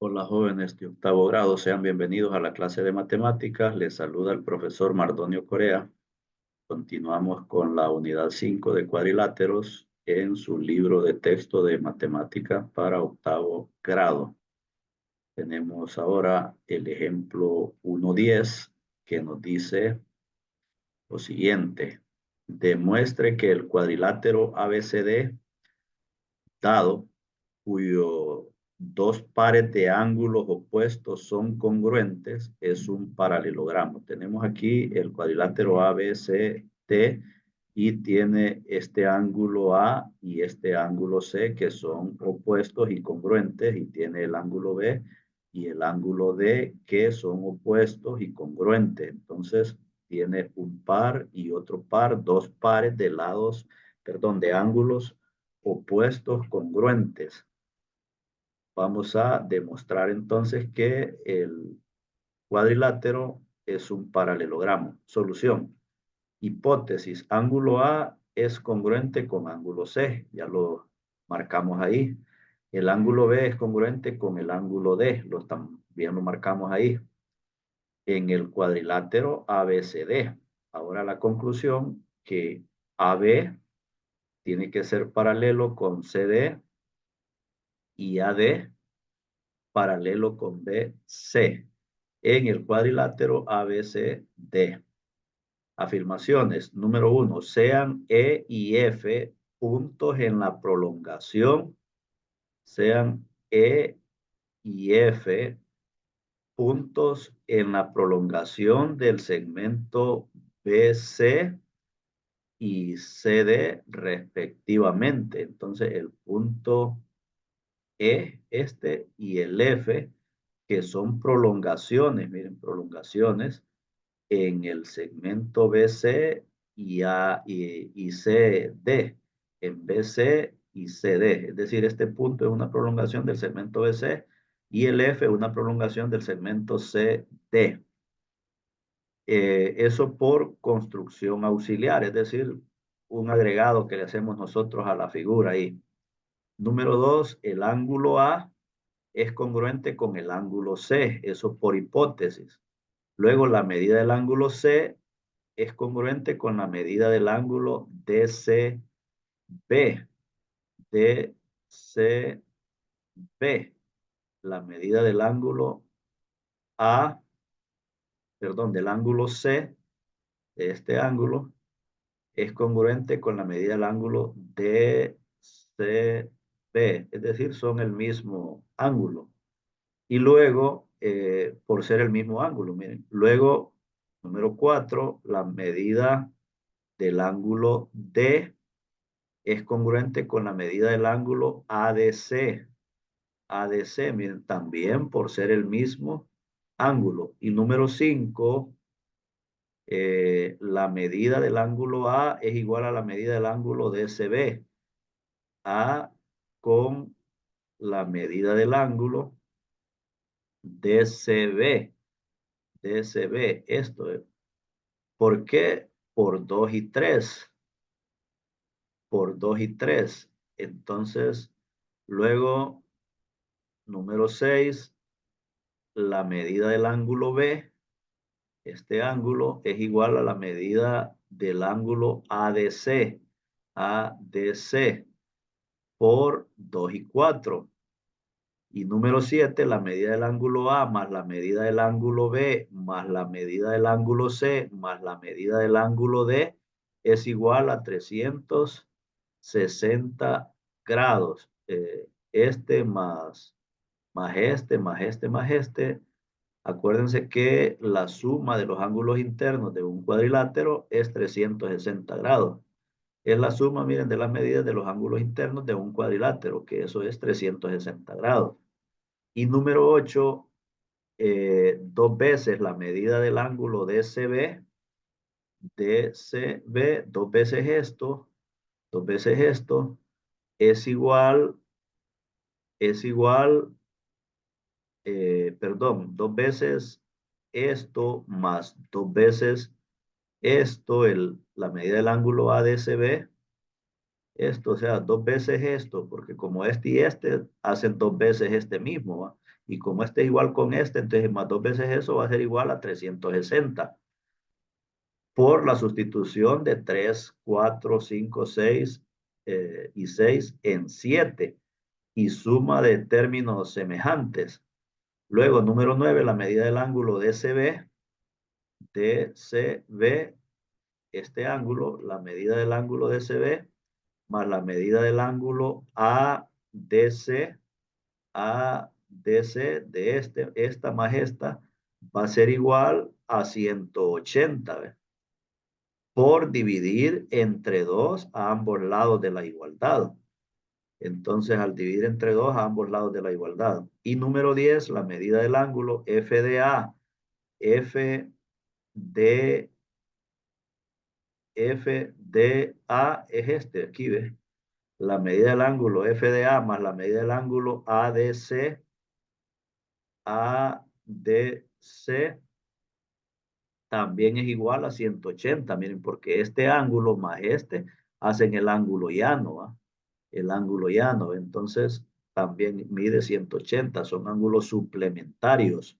Hola jóvenes de octavo grado, sean bienvenidos a la clase de matemáticas. Les saluda el profesor Mardonio Corea. Continuamos con la unidad 5 de cuadriláteros en su libro de texto de matemáticas para octavo grado. Tenemos ahora el ejemplo 1.10 que nos dice lo siguiente. Demuestre que el cuadrilátero ABCD dado cuyos dos pares de ángulos opuestos son congruentes, es un paralelogramo. Tenemos aquí el cuadrilátero ABCD y tiene este ángulo A y este ángulo C que son opuestos y congruentes, y tiene el ángulo B y el ángulo D que son opuestos y congruentes. Entonces tiene un par y otro par, dos pares de lados, perdón, de ángulos opuestos congruentes. Vamos a demostrar entonces que el cuadrilátero es un paralelogramo. Solución. Hipótesis. Ángulo A es congruente con ángulo C. Ya lo marcamos ahí. El ángulo B es congruente con el ángulo D. También lo marcamos ahí. En el cuadrilátero ABCD. Ahora la conclusión que AB tiene que ser paralelo con CD y AD paralelo con BC en el cuadrilátero ABCD. Afirmaciones. Número 1. Sean E y F puntos en la prolongación. Sean E y F puntos en la prolongación del segmento BC y CD respectivamente. Entonces el punto E, y el F, que son prolongaciones, miren, prolongaciones en el segmento BC y CD, en BC y CD. Es decir, este punto es una prolongación del segmento BC y el F es una prolongación del segmento CD. Eso por construcción auxiliar, es decir, un agregado que le hacemos nosotros a la figura ahí. Número 2, el ángulo A es congruente con el ángulo C, eso por hipótesis. Luego, la medida del ángulo C es congruente con la medida del ángulo DCB. DCB. La medida del ángulo A, perdón, del ángulo C, de este ángulo, es congruente con la medida del ángulo DCB. Es decir, son el mismo ángulo. Y luego, por ser el mismo ángulo, miren. Luego, número 4, la medida del ángulo D es congruente con la medida del ángulo ADC. ADC, miren, también por ser el mismo ángulo. Y número 5, la medida del ángulo A es igual a la medida del ángulo DCB. A con la medida del ángulo DCB. DCB, esto es. ¿Por qué? Por 2 y 3. Por 2 y 3. Entonces, luego, número 6, la medida del ángulo B, este ángulo es igual a la medida del ángulo ADC. ADC por 2 y 4. Y número 7, la medida del ángulo A más la medida del ángulo B más la medida del ángulo C más la medida del ángulo D es igual a 360 grados. Este más este, más este, más este. Acuérdense que la suma de los ángulos internos de un cuadrilátero es 360 grados. Es la suma, miren, de las medidas de los ángulos internos de un cuadrilátero, que eso es 360 grados. Y número 8, dos veces la medida del ángulo DCB, dos veces esto, es igual, perdón, dos veces esto más dos veces esto, la medida del ángulo ADCB, esto, o sea, dos veces esto, porque como este y este hacen dos veces este mismo, ¿va? Y como este es igual con este, entonces más 2 veces eso va a ser igual a 360. Por la sustitución de 3, 4, 5, 6 y 6 en 7 y suma de términos semejantes. Luego, número 9, la medida del ángulo DCB. DCB, este ángulo, la medida del ángulo DCB más la medida del ángulo ADC, ADC de esta más esta, va a ser igual a 180, ¿ves? Por dividir entre 2 a ambos lados de la igualdad. Entonces, al dividir entre 2 a ambos lados de la igualdad. Y número 10, la medida del ángulo FDA. FD, FDA es este, aquí ves. La medida del ángulo FDA más la medida del ángulo ADC, ADC también es igual a 180. Miren, porque este ángulo más este hacen el ángulo llano, ¿va? El ángulo llano. Entonces, también mide 180. Son ángulos suplementarios.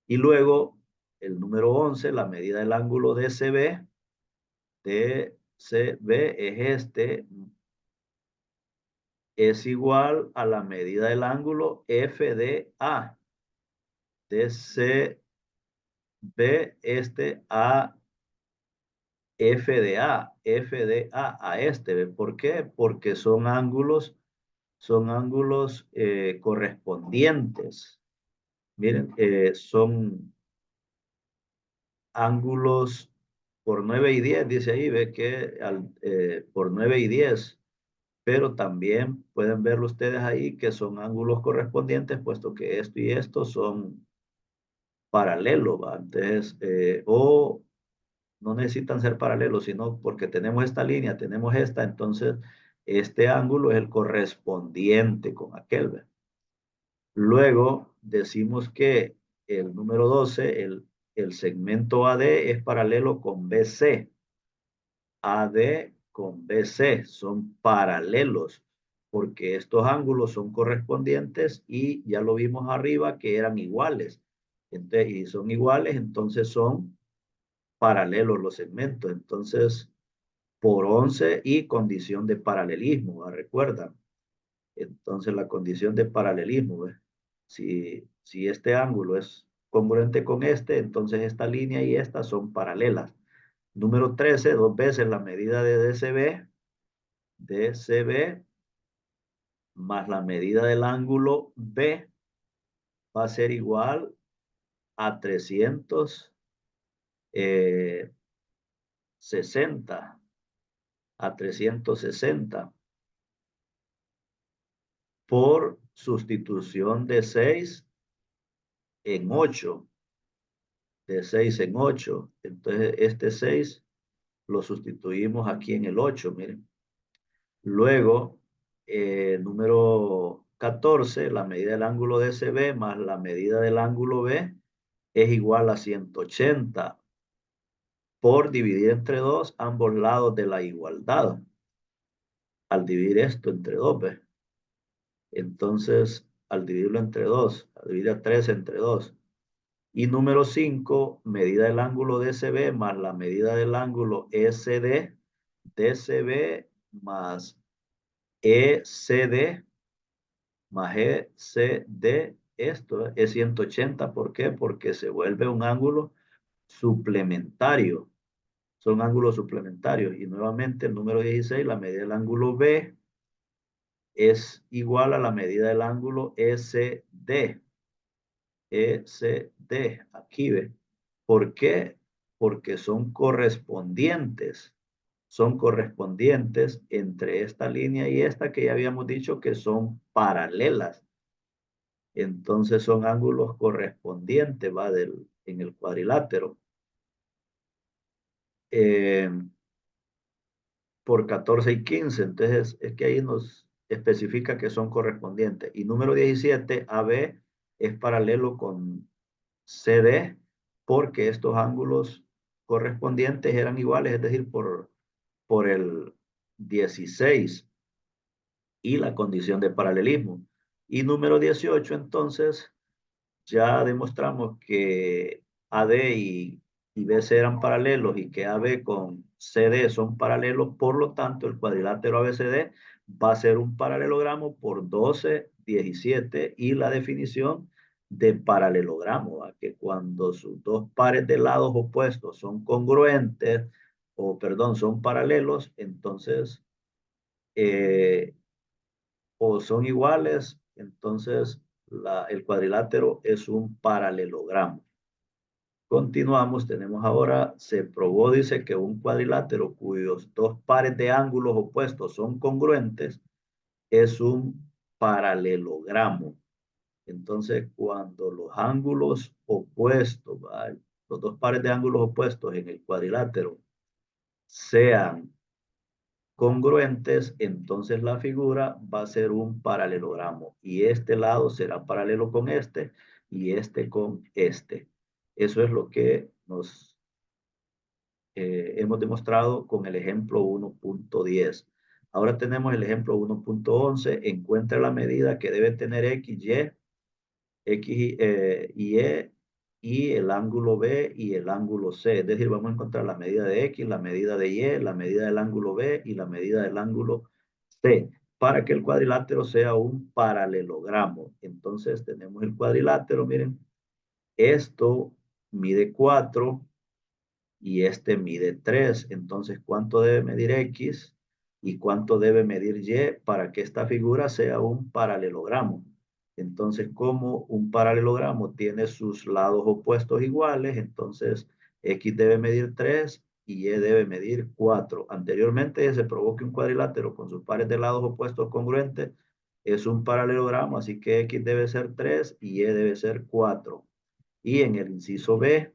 Y luego, el número 11, la medida del ángulo DCB. DCB es este. Es igual a la medida del ángulo FDA. DCB este a FDA, FDA a este. ¿Por qué? Porque son ángulos correspondientes. Miren, son ángulos por 9 y 10, dice ahí, ve que por 9 y 10, pero también pueden verlo ustedes ahí que son ángulos correspondientes, puesto que esto y esto son paralelos, ¿va? Entonces, o no necesitan ser paralelos, sino porque tenemos esta línea, tenemos esta, entonces este ángulo es el correspondiente con aquel, ¿ve? Luego decimos que el número 12, el segmento AD es paralelo con BC. AD con BC son paralelos porque estos ángulos son correspondientes y ya lo vimos arriba que eran iguales. Entonces, y son iguales, entonces son paralelos los segmentos. Entonces, por 11 y condición de paralelismo, ¿va? ¿Recuerdan? Entonces, la condición de paralelismo, ¿ves? Si este ángulo es congruente con este, entonces esta línea y esta son paralelas. Número 13, 2 veces la medida de DCB más la medida del ángulo B va a ser igual a 360, a 360 por sustitución de 6 en 8, de 6 en 8. Entonces, este 6 lo sustituimos aquí en el 8, miren. Luego, número 14, la medida del ángulo DCB más la medida del ángulo B es igual a 180 por dividir entre 2 ambos lados de la igualdad. Al dividir esto entre 2, ¿ves? Entonces, al dividirlo entre 2, al dividir a 3 entre 2. Y número 5, medida del ángulo DCB más la medida del ángulo SD, DCB más ECD más ECD, esto es 180. ¿Por qué? Porque se vuelve un ángulo suplementario. Son ángulos suplementarios. Y nuevamente el número 16, la medida del ángulo B es igual a la medida del ángulo ECD. ECD, aquí ve. ¿Por qué? Porque son correspondientes. Son correspondientes entre esta línea y esta que ya habíamos dicho que son paralelas. Entonces son ángulos correspondientes, va en el cuadrilátero. Por 14 y 15. Entonces es que ahí nos especifica que son correspondientes. Y número 17, AB es paralelo con CD porque estos ángulos correspondientes eran iguales, es decir, por el 16 y la condición de paralelismo. Y número 18, entonces, ya demostramos que AD y BC eran paralelos y que AB con CD son paralelos, por lo tanto el cuadrilátero ABCD va a ser un paralelogramo por 12, 17 y la definición de paralelogramo, ¿va? Que cuando sus dos pares de lados opuestos son congruentes, o perdón, son paralelos, entonces eh, o son iguales, entonces el cuadrilátero es un paralelogramo. Continuamos, tenemos ahora, se probó, dice que un cuadrilátero cuyos dos pares de ángulos opuestos son congruentes es un paralelogramo. Entonces, cuando los ángulos opuestos, ¿vale? Los dos pares de ángulos opuestos en el cuadrilátero sean congruentes, entonces la figura va a ser un paralelogramo y este lado será paralelo con este y este con este. Eso es lo que nos hemos demostrado con el ejemplo 1.10. Ahora tenemos el ejemplo 1.11. Encuentra la medida que debe tener X, Y y el ángulo B y el ángulo C. Es decir, vamos a encontrar la medida de X, la medida de Y, la medida del ángulo B y la medida del ángulo C para que el cuadrilátero sea un paralelogramo. Entonces tenemos el cuadrilátero, miren, esto mide 4 y este mide 3. Entonces, ¿cuánto debe medir X y cuánto debe medir Y para que esta figura sea un paralelogramo? Entonces, como un paralelogramo tiene sus lados opuestos iguales, entonces X debe medir 3 y Y debe medir 4. Anteriormente se probó que un cuadrilátero con sus pares de lados opuestos congruentes es un paralelogramo, así que X debe ser 3 y Y debe ser 4. Y en el inciso B,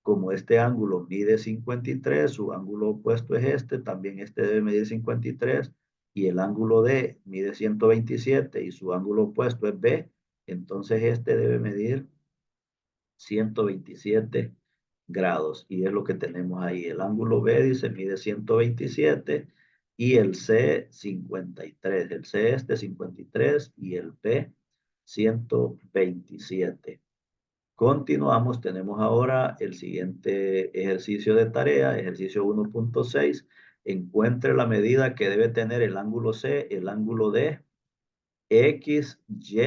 como este ángulo mide 53, su ángulo opuesto es este, también este debe medir 53, y el ángulo D mide 127 y su ángulo opuesto es B, entonces este debe medir 127 grados. Y es lo que tenemos ahí. El ángulo B dice mide 127 y el C 53. El C este 53 y el B 127. Continuamos, tenemos ahora el siguiente ejercicio de tarea, ejercicio 1.6. Encuentre la medida que debe tener el ángulo C, el ángulo D, X, Y,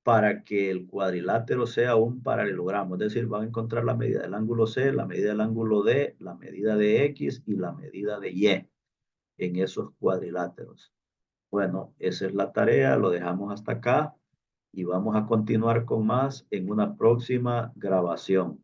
para que el cuadrilátero sea un paralelogramo. Es decir, van a encontrar la medida del ángulo C, la medida del ángulo D, la medida de X y la medida de Y en esos cuadriláteros. Bueno, esa es la tarea, lo dejamos hasta acá y vamos a continuar con más en una próxima grabación.